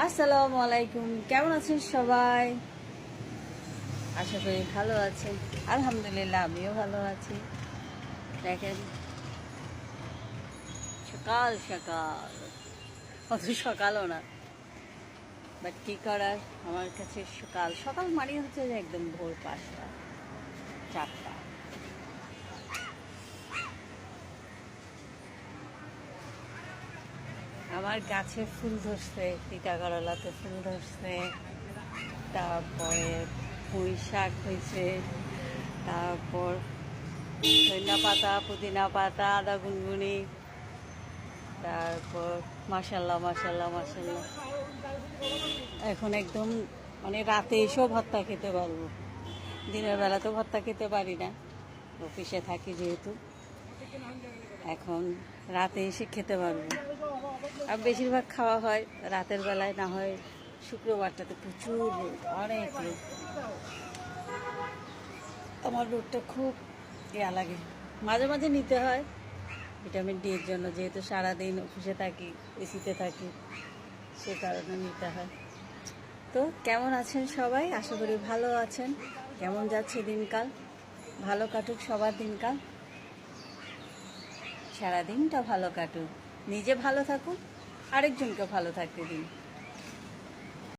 আসসালামু আলাইকুম, কেমন আছেন সবাই? আশা করি ভালো আছেন। আলহামদুলিল্লাহ আমিও ভালো আছি। দেখেন, সকাল সকাল, অত সকালও না, বাট কী করার, আমার কাছে সকাল সকাল মানে হচ্ছে যে একদম ভোর 5টা 4টা। আমার গাছে ফুল ধরছে, তিতা করলাতে ফুল ধরছে, তারপরে পুঁই শাক হয়েছে, তারপর ধনিয়া পাতা, পুদিনা পাতা, আদা গুনগুনি, তারপর মাশাল্লাহ মাশাল্লাহ মাশাল্লাহ। এখন একদম মানে রাতে এসেও ভর্তা খেতে পারবো, দিনের বেলা তো ভর্তা খেতে পারি না, অফিসে থাকি যেহেতু। এখন রাতে এসে খেতে পারবো। আর বেশিরভাগ খাওয়া হয় রাতের বেলায়, না হয় শুক্রবারটাতে প্রচুর রোদ, অনেক রোদ। আমার রোদটা খুব ইয়া লাগে, মাঝে মাঝে নিতে হয় ভিটামিন ডি এর জন্য, যেহেতু সারাদিন অফিসে থাকি, এসিতে থাকি, সে কারণে নিতে হয়। তো কেমন আছেন সবাই? আশা করি ভালো আছেন। কেমন যাচ্ছে দিনকাল? ভালো কাটুক সবার দিনকাল, সারাদিনটা ভালো কাটুক, নিজে ভালো থাকুন, আরেকজনকে ভালো থাকতে দিন।